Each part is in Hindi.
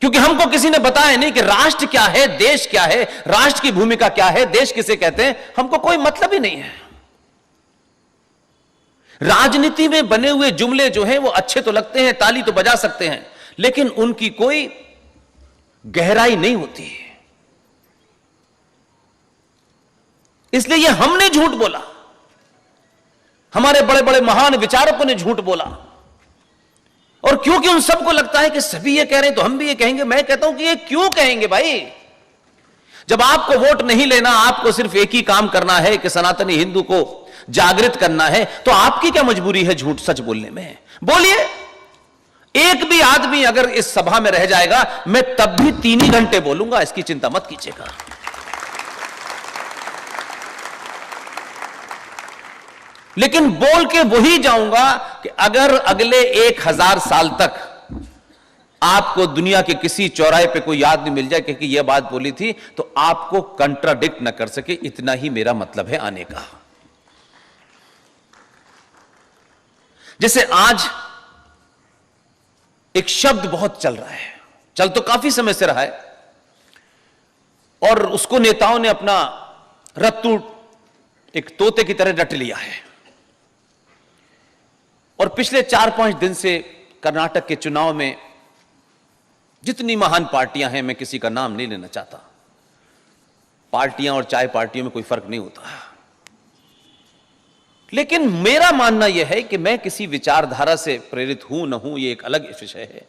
क्योंकि हमको किसी ने बताया नहीं कि राष्ट्र क्या है, देश क्या है, राष्ट्र की भूमिका क्या है, देश किसे कहते हैं, हमको कोई मतलब ही नहीं है। राजनीति में बने हुए जुमले जो हैं वो अच्छे तो लगते हैं, ताली तो बजा सकते हैं, लेकिन उनकी कोई गहराई नहीं होती है। इसलिए ये हमने झूठ बोला, हमारे बड़े बड़े महान विचारकों ने झूठ बोला, और क्योंकि उन सबको लगता है कि सभी ये कह रहे हैं तो हम भी ये कहेंगे। मैं कहता हूं कि ये क्यों कहेंगे भाई? जब आपको वोट नहीं लेना, आपको सिर्फ एक ही काम करना है कि सनातनी हिंदू को जागृत करना है, तो आपकी क्या मजबूरी है झूठ सच बोलने में? बोलिए। एक भी आदमी अगर इस सभा में रह जाएगा, मैं तब भी 3 ही घंटे बोलूंगा, इसकी चिंता मत कीजिएगा। लेकिन बोल के वही जाऊंगा कि अगर अगले 1000 साल तक आपको दुनिया के किसी चौराहे पे कोई याद नहीं मिल जाए क्योंकि यह बात बोली थी, तो आपको कंट्राडिक्ट न कर सके, इतना ही मेरा मतलब है आने का। जैसे आज एक शब्द बहुत चल रहा है, चल तो काफी समय से रहा है, और उसको नेताओं ने अपना रत्तू एक तोते की तरह रट लिया है। और पिछले 4-5 दिन से कर्नाटक के चुनाव में जितनी महान पार्टियां हैं, मैं किसी का नाम नहीं लेना चाहता, पार्टियां और चाय पार्टियों में कोई फर्क नहीं होता, लेकिन मेरा मानना यह है कि मैं किसी विचारधारा से प्रेरित हूं न हूं, यह एक अलग विषय है,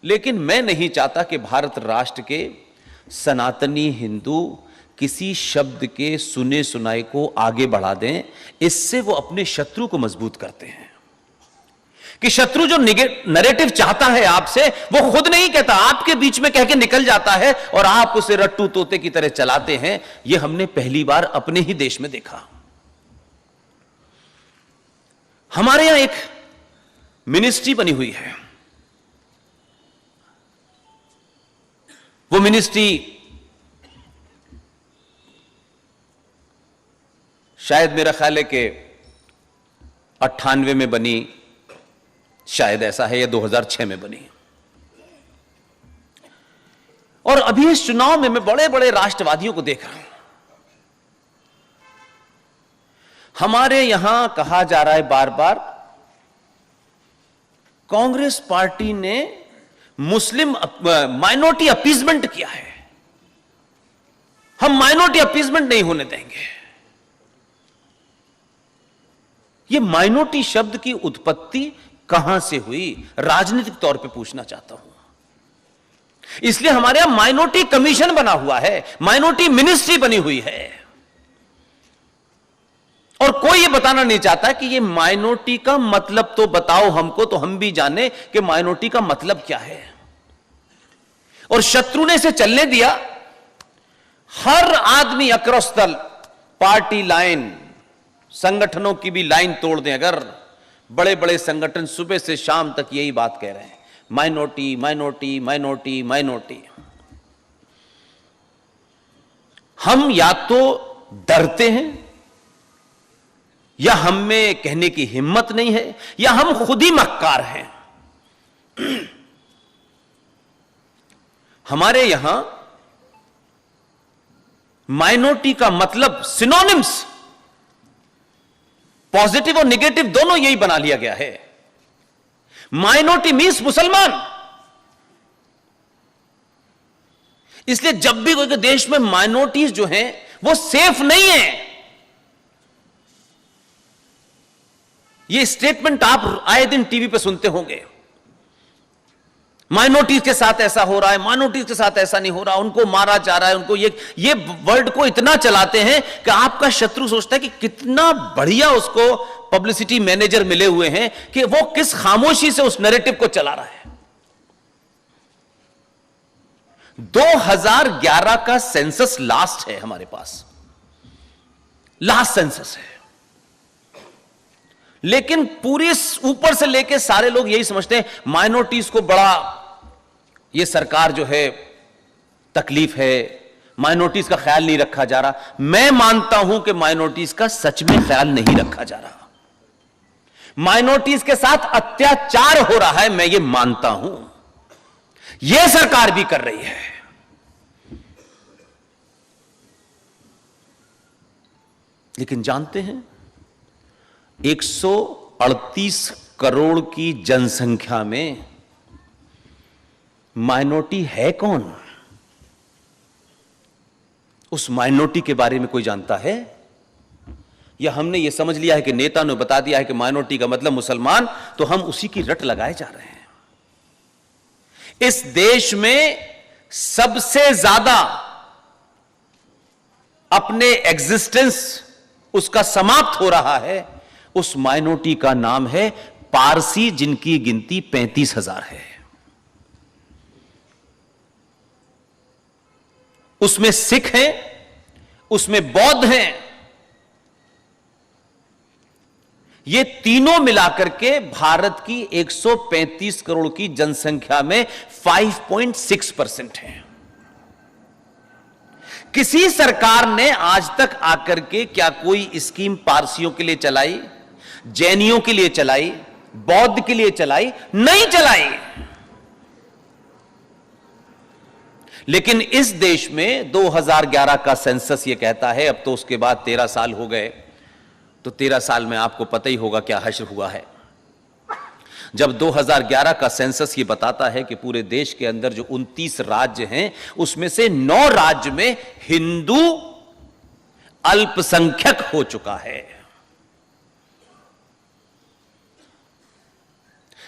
लेकिन मैं नहीं चाहता कि भारत राष्ट्र के सनातनी हिंदू किसी शब्द के सुने सुनाए को आगे बढ़ा दें। इससे वो अपने शत्रु को मजबूत करते हैं कि शत्रु जो नैरेटिव चाहता है आपसे, वो खुद नहीं कहता, आपके बीच में कह के निकल जाता है और आप उसे रट्टू तोते की तरह चलाते हैं। यह हमने पहली बार अपने ही देश में देखा। हमारे यहां एक मिनिस्ट्री बनी हुई है, वो मिनिस्ट्री शायद मेरा ख्याल है कि 98 में बनी, शायद ऐसा है, या 2006 में बनी। और अभी इस चुनाव में मैं बड़े बड़े राष्ट्रवादियों को देख रहा हूं। हमारे यहां कहा जा रहा है बार बार, कांग्रेस पार्टी ने मुस्लिम माइनॉरिटी अपीजमेंट किया है, हम माइनॉरिटी अपीजमेंट नहीं होने देंगे। ये माइनॉरिटी शब्द की उत्पत्ति कहां से हुई, राजनीतिक तौर पे पूछना चाहता हूं। इसलिए हमारे यहां माइनॉरिटी कमीशन बना हुआ है, माइनॉरिटी मिनिस्ट्री बनी हुई है, और कोई ये बताना नहीं चाहता कि ये माइनॉरिटी का मतलब तो बताओ हमको, तो हम भी जाने कि माइनॉरिटी का मतलब क्या है। और शत्रु ने इसे चलने दिया। हर आदमी अक्रॉस द पार्टी लाइन, संगठनों की भी लाइन तोड़ दें, अगर बड़े बड़े संगठन सुबह से शाम तक यही बात कह रहे हैं, माइनॉरिटी माइनॉरिटी माइनॉरिटी माइनॉरिटी। हम या तो डरते हैं, या हम में कहने की हिम्मत नहीं है, या हम खुद ही मक्कार हैं। हमारे यहां माइनॉरिटी का मतलब सिनोनिम्स, पॉजिटिव और नेगेटिव दोनों यही बना लिया गया है। माइनॉरिटी मीन्स मुसलमान। इसलिए जब भी कोई देश में माइनॉरिटीज जो हैं वो सेफ नहीं है, ये स्टेटमेंट आप आए दिन टीवी पे सुनते होंगे, माइनॉरिटीज के साथ ऐसा हो रहा है, माइनॉरिटीज के साथ ऐसा नहीं हो रहा, उनको मारा जा रहा है, उनको ये वर्ड को इतना चलाते हैं कि आपका शत्रु सोचता है कि कितना बढ़िया उसको पब्लिसिटी मैनेजर मिले हुए हैं कि वो किस खामोशी से उस नैरेटिव को चला रहा है। 2011 का सेंसस लास्ट है हमारे पास, लास्ट सेंसस है, लेकिन पूरी ऊपर से लेके सारे लोग यही समझते हैं माइनॉरिटीज को बड़ा ये सरकार जो है तकलीफ है, माइनॉरिटीज का ख्याल नहीं रखा जा रहा। मैं मानता हूं कि माइनॉरिटीज का सच में ख्याल नहीं रखा जा रहा, माइनॉरिटीज के साथ अत्याचार हो रहा है, मैं ये मानता हूं। यह सरकार भी कर रही है। लेकिन जानते हैं 138 करोड़ की जनसंख्या में माइनॉरिटी है कौन? उस माइनॉरिटी के बारे में कोई जानता है? या हमने यह समझ लिया है कि नेता ने बता दिया है कि माइनॉरिटी का मतलब मुसलमान, तो हम उसी की रट लगाए जा रहे हैं। इस देश में सबसे ज्यादा अपने एग्जिस्टेंस उसका समाप्त हो रहा है, उस माइनॉरिटी का नाम है पारसी, जिनकी गिनती 35,000 है। उसमें सिख हैं, उसमें बौद्ध हैं। ये तीनों मिलाकर के भारत की 135 करोड़ की जनसंख्या में 5.6% है। किसी सरकार ने आज तक आकर के क्या कोई स्कीम पारसियों के लिए चलाई, जैनियों के लिए चलाई, बौद्ध के लिए चलाई? नहीं चलाई। लेकिन इस देश में 2011 का सेंसस यह कहता है, अब तो उसके बाद 13 साल हो गए, तो 13 साल में आपको पता ही होगा क्या हश्र हुआ है। जब 2011 का सेंसस ये बताता है कि पूरे देश के अंदर जो 29 राज्य हैं, उसमें से 9 राज्य में हिंदू अल्पसंख्यक हो चुका है।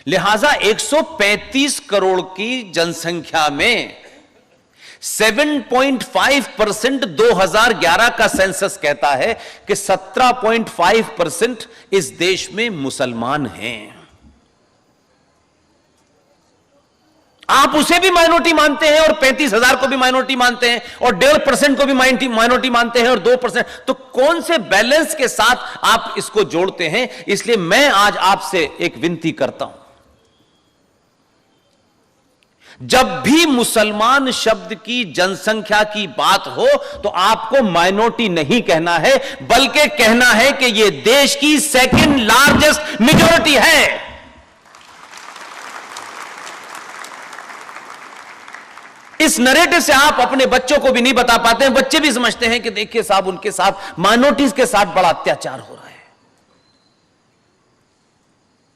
लिहाजा 135 करोड़ की जनसंख्या में 7.5% 2011 का सेंसस कहता है कि 17.5% इस देश में मुसलमान हैं। आप उसे भी माइनॉरिटी मानते हैं और 35,000 को भी माइनॉरिटी मानते हैं और 1.5% को भी माइनॉरिटी मानते हैं और 2%, तो कौन से बैलेंस के साथ आप इसको जोड़ते हैं? इसलिए मैं आज आपसे एक विनती करता हूं, जब भी मुसलमान शब्द की जनसंख्या की बात हो तो आपको माइनॉरिटी नहीं कहना है, बल्कि कहना है कि यह देश की सेकंड लार्जेस्ट मेजॉरिटी है। इस नरेटिव से आप अपने बच्चों को भी नहीं बता पाते हैं। बच्चे भी समझते हैं कि देखिए साहब, उनके साथ माइनॉरिटीज के साथ बड़ा अत्याचार हो रहा है।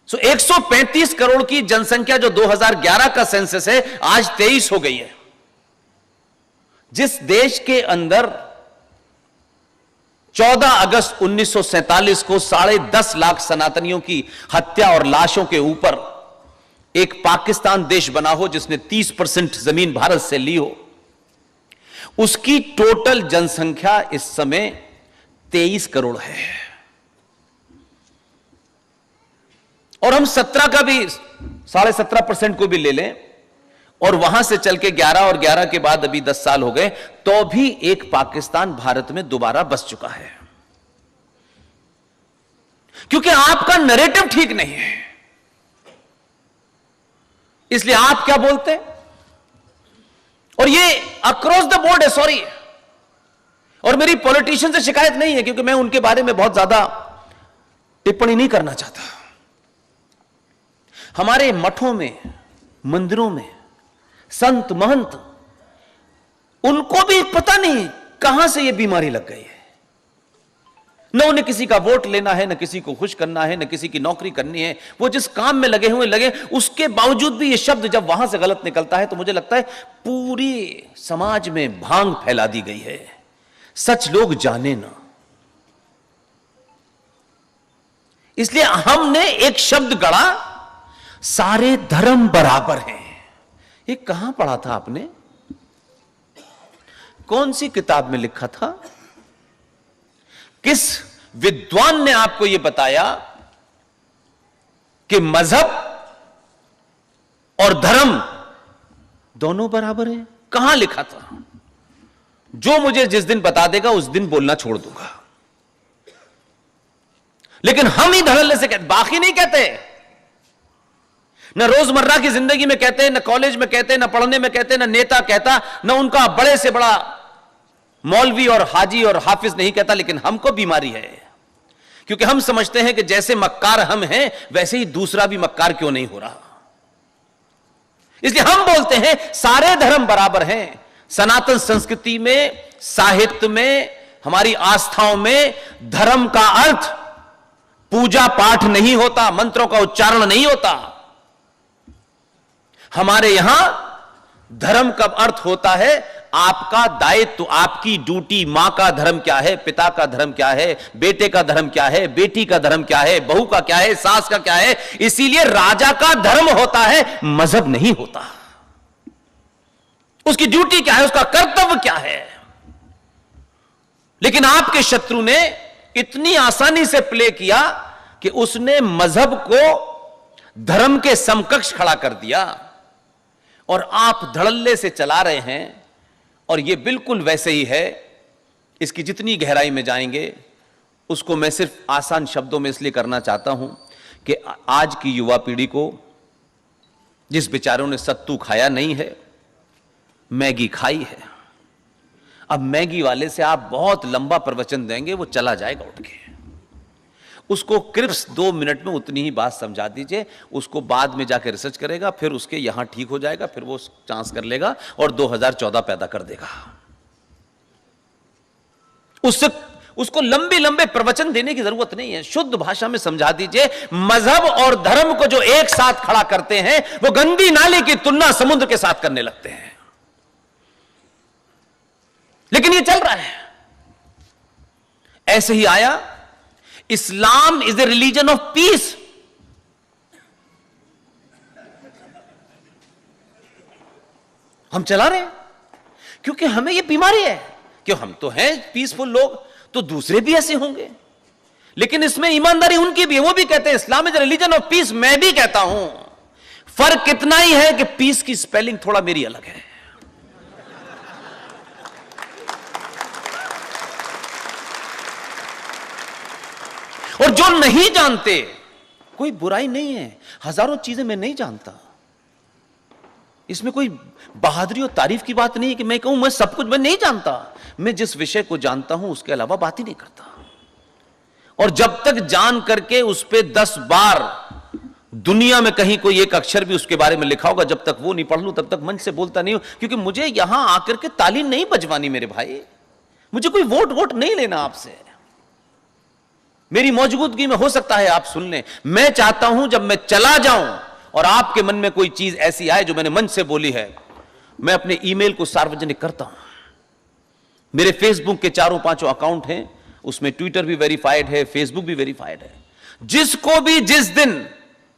135 करोड़ की जनसंख्या जो 2011 का सेंसस है, आज 23 हो गई है। जिस देश के अंदर 14 अगस्त 1947 को 10.5 लाख सनातनियों की हत्या और लाशों के ऊपर एक पाकिस्तान देश बना हो, जिसने 30% जमीन भारत से ली हो, उसकी टोटल जनसंख्या इस समय 23 करोड़ है। और हम 17 का भी 17.5% को भी ले लें और वहां से चल के 11 और 11 के बाद अभी 10 साल हो गए, तो भी एक पाकिस्तान भारत में दोबारा बस चुका है। क्योंकि आपका नैरेटिव ठीक नहीं है, इसलिए आप क्या बोलते हैं, और ये अक्रॉस द बोर्ड है। सॉरी, और मेरी पॉलिटिशियन से शिकायत नहीं है, क्योंकि मैं उनके बारे में बहुत ज्यादा टिप्पणी नहीं करना चाहता। हमारे मठों में, मंदिरों में संत महंत, उनको भी पता नहीं कहां से यह बीमारी लग गई है। न उन्हें किसी का वोट लेना है, न किसी को खुश करना है, न किसी की नौकरी करनी है। वो जिस काम में लगे, उसके बावजूद भी ये शब्द जब वहां से गलत निकलता है तो मुझे लगता है पूरी समाज में भांग फैला दी गई है। सच लोग जाने ना, इसलिए हमने एक शब्द गढ़ा, सारे धर्म बराबर हैं। ये कहां पढ़ा था आपने? कौन सी किताब में लिखा था? किस विद्वान ने आपको यह बताया कि मजहब और धर्म दोनों बराबर हैं? कहां लिखा था? जो मुझे जिस दिन बता देगा उस दिन बोलना छोड़ दूंगा। लेकिन हम ही धड़ल्ले से कहते, बाकी नहीं कहते। न रोजमर्रा की जिंदगी में कहते हैं, न कॉलेज में कहते हैं, न पढ़ने में कहते हैं, न नेता कहता, न उनका बड़े से बड़ा मौलवी और हाजी और हाफिज नहीं कहता। लेकिन हमको बीमारी है, क्योंकि हम समझते हैं कि जैसे मक्कार हम हैं, वैसे ही दूसरा भी मक्कार क्यों नहीं हो रहा। इसलिए हम बोलते हैं सारे धर्म बराबर हैं। सनातन संस्कृति में, साहित्य में, हमारी आस्थाओं में धर्म का अर्थ पूजा पाठ नहीं होता, मंत्रों का उच्चारण नहीं होता। हमारे यहां धर्म का अर्थ होता है आपका दायित्व, आपकी ड्यूटी। मां का धर्म क्या है, पिता का धर्म क्या है, बेटे का धर्म क्या है, बेटी का धर्म क्या है, बहू का क्या है, सास का क्या है। इसीलिए राजा का धर्म होता है, मजहब नहीं होता। उसकी ड्यूटी क्या है, उसका कर्तव्य क्या है। लेकिन आपके शत्रु ने इतनी आसानी से प्ले किया कि उसने मजहब को धर्म के समकक्ष खड़ा कर दिया और आप धड़ल्ले से चला रहे हैं। और यह बिल्कुल वैसे ही है। इसकी जितनी गहराई में जाएंगे उसको मैं सिर्फ आसान शब्दों में इसलिए करना चाहता हूं कि आज की युवा पीढ़ी को, जिस बेचारों ने सत्तू खाया नहीं है, मैगी खाई है, अब मैगी वाले से आप बहुत लंबा प्रवचन देंगे, वो चला जाएगा उठ के। उसको क्रिप्स 2 मिनट में उतनी ही बात समझा दीजिए, उसको बाद में जाके रिसर्च करेगा, फिर उसके यहां ठीक हो जाएगा, फिर वो चांस कर लेगा और 2014 पैदा कर देगा। उसको लंबे लंबे प्रवचन देने की जरूरत नहीं है, शुद्ध भाषा में समझा दीजिए। मजहब और धर्म को जो एक साथ खड़ा करते हैं वो गंदी नाली की तुलना समुद्र के साथ करने लगते हैं। लेकिन ये चल रहा है। ऐसे ही आया, Islam is a religion of peace. हम चला रहे हैं क्योंकि हमें यह बीमारी है कि हम तो हैं पीसफुल लोग, तो दूसरे भी ऐसे होंगे। लेकिन इसमें ईमानदारी उनकी भी है, वो भी कहते हैं Islam is a religion of peace. मैं भी कहता हूं, फर्क कितना ही है कि पीस की स्पेलिंग थोड़ा मेरी अलग है। और जो नहीं जानते, कोई बुराई नहीं है, हजारों चीजें मैं नहीं जानता, इसमें कोई बहादुरी और तारीफ की बात नहीं है कि मैं कहूं मैं सब कुछ मैं नहीं जानता। मैं जिस विषय को जानता हूं उसके अलावा बात ही नहीं करता। और जब तक जान करके उस पे 10 बार दुनिया में कहीं कोई एक अक्षर भी उसके बारे में लिखा होगा, जब तक वो नहीं पढ़ लूं तब तक मन से बोलता नहीं हूं। क्योंकि मुझे यहां आकर के ताली नहीं बजवानी मेरे भाई, मुझे कोई वोट नहीं लेना आपसे। मेरी मौजूदगी में हो सकता है आप सुन लें। मैं चाहता हूं जब मैं चला जाऊं और आपके मन में कोई चीज ऐसी आए जो मैंने मन से बोली है, मैं अपने ईमेल को सार्वजनिक करता हूं। मेरे फेसबुक के 4-5 अकाउंट हैं, उसमें ट्विटर भी वेरीफाइड है, फेसबुक भी वेरीफाइड है। जिसको भी जिस दिन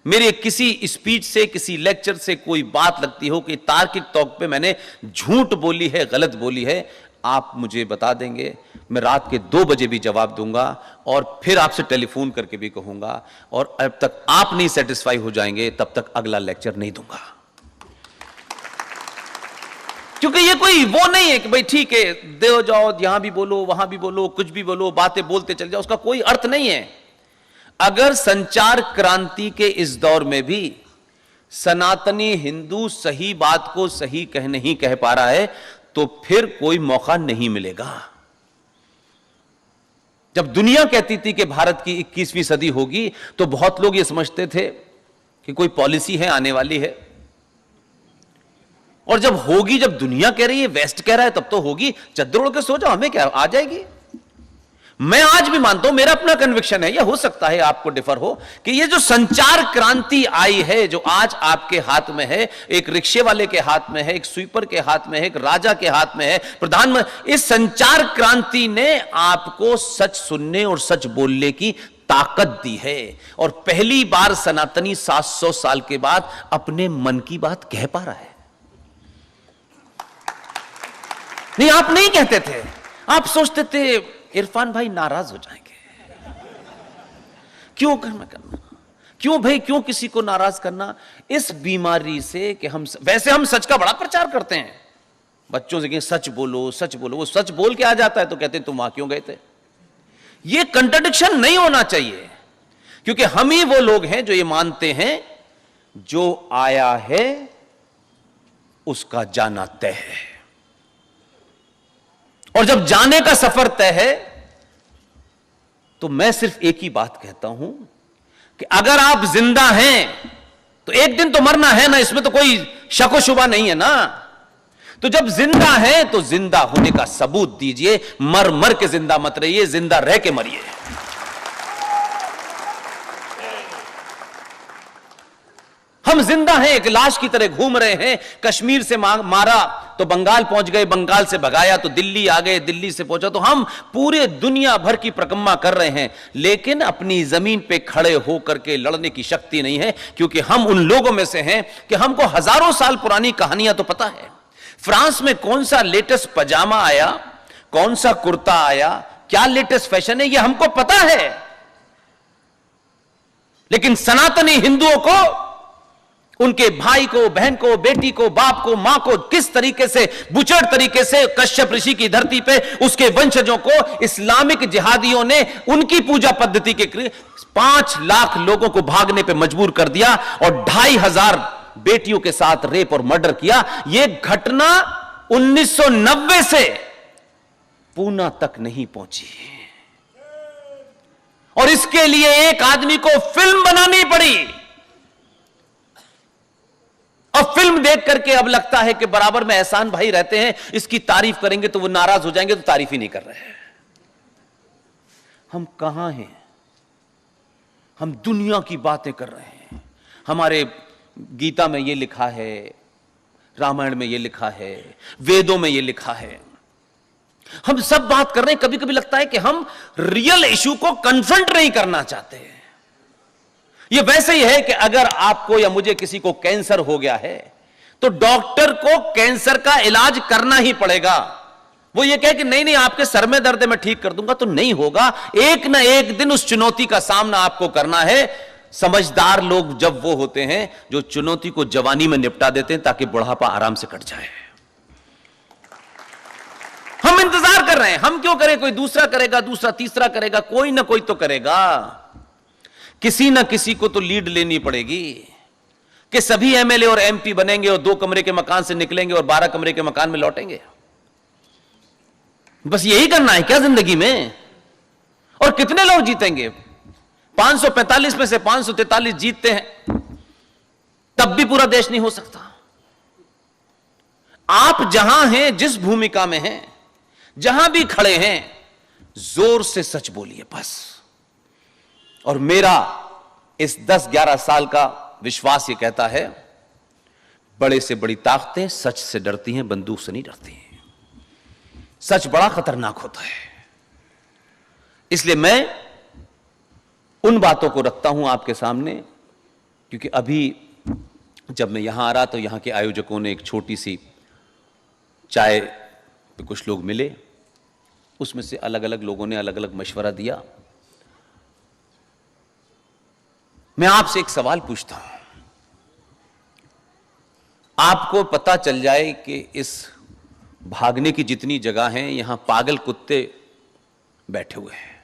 मेरे किसी स्पीच से, किसी लेक्चर से कोई बात लगती हो कि तार्किक तौर पे मैंने झूठ बोली है, गलत बोली है, आप मुझे बता देंगे। मैं रात के 2 बजे भी जवाब दूंगा और फिर आपसे टेलीफोन करके भी कहूंगा। और अब तक आप नहीं सेटिस्फाई हो जाएंगे तब तक अगला लेक्चर नहीं दूंगा। क्योंकि ये कोई वो नहीं है कि भाई ठीक है दे जाओ, यहां भी बोलो, वहां भी बोलो, कुछ भी बोलो, बातें बोलते चल जाओ, उसका कोई अर्थ नहीं है। अगर संचार क्रांति के इस दौर में भी सनातनी हिंदू सही बात को सही नहीं कह पा रहा है, तो फिर कोई मौका नहीं मिलेगा। जब दुनिया कहती थी कि भारत की 21वीं सदी होगी, तो बहुत लोग ये समझते थे कि कोई पॉलिसी है आने वाली है। और जब होगी, जब दुनिया कह रही है, वेस्ट कह रहा है, तब तो होगी। चद्दर ओढ़ के सो जाओ, हमें क्या, आ जाएगी। मैं आज भी मानता हूं, मेरा अपना कन्विक्शन है, यह हो सकता है आपको डिफर हो, कि ये जो संचार क्रांति आई है, जो आज आपके हाथ में है, एक रिक्शे वाले के हाथ में है, एक स्वीपर के हाथ में है, एक राजा के हाथ में है, प्रधानमंत्री, इस संचार क्रांति ने आपको सच सुनने और सच बोलने की ताकत दी है। और पहली बार सनातनी 700 साल के बाद अपने मन की बात कह पा रहा है। नहीं, आप नहीं कहते थे, आप सोचते थे इरफान भाई नाराज हो जाएंगे, क्यों करना, क्यों भाई, क्यों किसी को नाराज करना। इस बीमारी से कि वैसे हम सच का बड़ा प्रचार करते हैं, बच्चों से कि सच बोलो सच बोलो, वो सच बोल के आ जाता है तो कहते हैं तुम वहां क्यों गए थे। ये कंट्राडिक्शन नहीं होना चाहिए, क्योंकि हम ही वो लोग हैं जो ये मानते हैं जो आया है उसका जाना तय है। और जब जाने का सफर तय है तो मैं सिर्फ एक ही बात कहता हूं कि अगर आप जिंदा हैं तो एक दिन तो मरना है ना, इसमें तो कोई शक व शुबा नहीं है ना। तो जब जिंदा है तो जिंदा होने का सबूत दीजिए, मर मर के जिंदा मत रहिए, जिंदा रह के मरिए। हम जिंदा हैं, एक लाश की तरह घूम रहे हैं। कश्मीर से मारा तो बंगाल पहुंच गए, बंगाल से भगाया तो दिल्ली आ गए, दिल्ली से पहुंचा तो हम पूरे दुनिया भर की परिक्रमा कर रहे हैं, लेकिन अपनी जमीन पे खड़े होकर के लड़ने की शक्ति नहीं है, क्योंकि हम उन लोगों में से हैं कि हमको हजारों साल पुरानी कहानियां तो पता है। फ्रांस में कौन सा लेटेस्ट पजामा आया, कौन सा कुर्ता आया, क्या लेटेस्ट फैशन है, यह हमको पता है। लेकिन सनातनी हिंदुओं को, उनके भाई को, बहन को, बेटी को, बाप को, मां को किस तरीके से बुचड़ तरीके से कश्यप ऋषि की धरती पे उसके वंशजों को इस्लामिक जिहादियों ने उनकी पूजा पद्धति के 5 लाख लोगों को भागने पे मजबूर कर दिया और 2,500 बेटियों के साथ रेप और मर्डर किया। यह घटना 1990 से पूना तक नहीं पहुंची और इसके लिए एक आदमी को फिल्म बनानी पड़ी। और फिल्म देख करके अब लगता है कि बराबर में एहसान भाई रहते हैं, इसकी तारीफ करेंगे तो वो नाराज हो जाएंगे, तो तारीफ ही नहीं कर रहे हैं। हम कहां हैं? हम दुनिया की बातें कर रहे हैं। हमारे गीता में ये लिखा है, रामायण में ये लिखा है, वेदों में ये लिखा है। हम सब बात कर रहे हैं। कभी कभी लगता है कि हम रियल इशू को कन्फ्रंट नहीं करना चाहते। यह वैसे ही है कि अगर आपको या मुझे किसी को कैंसर हो गया है तो डॉक्टर को कैंसर का इलाज करना ही पड़ेगा। वो ये कहे कि नहीं नहीं आपके सर में दर्द है मैं ठीक कर दूंगा, तो नहीं होगा। एक ना एक दिन उस चुनौती का सामना आपको करना है। समझदार लोग जब वो होते हैं जो चुनौती को जवानी में निपटा देते हैं ताकि बुढ़ापा आराम से कट जाए। हम इंतजार कर रहे हैं। हम क्यों करें? कोई दूसरा करेगा, दूसरा तीसरा करेगा, कोई ना कोई तो करेगा। किसी ना किसी को तो लीड लेनी पड़ेगी कि सभी एमएलए और एमपी बनेंगे और 2 कमरे के मकान से निकलेंगे और 12 कमरे के मकान में लौटेंगे। बस यही करना है क्या जिंदगी में? और कितने लोग जीतेंगे? 545 में से 543 जीतते हैं, तब भी पूरा देश नहीं हो सकता। आप जहां हैं, जिस भूमिका में हैं, जहां भी खड़े हैं, जोर से सच बोलिए बस। और मेरा इस 10-11 साल का विश्वास ये कहता है, बड़े से बड़ी ताकतें सच से डरती हैं, बंदूक से नहीं डरती हैं। सच बड़ा खतरनाक होता है। इसलिए मैं उन बातों को रखता हूं आपके सामने, क्योंकि अभी जब मैं यहां आ रहा तो यहां के आयोजकों ने एक छोटी सी चाय पे कुछ लोग मिले, उसमें से अलग अलग लोगों ने अलग अलग मशवरा दिया। मैं आपसे एक सवाल पूछता हूं, आपको पता चल जाए कि इस भागने की जितनी जगह हैं, यहां पागल कुत्ते बैठे हुए हैं।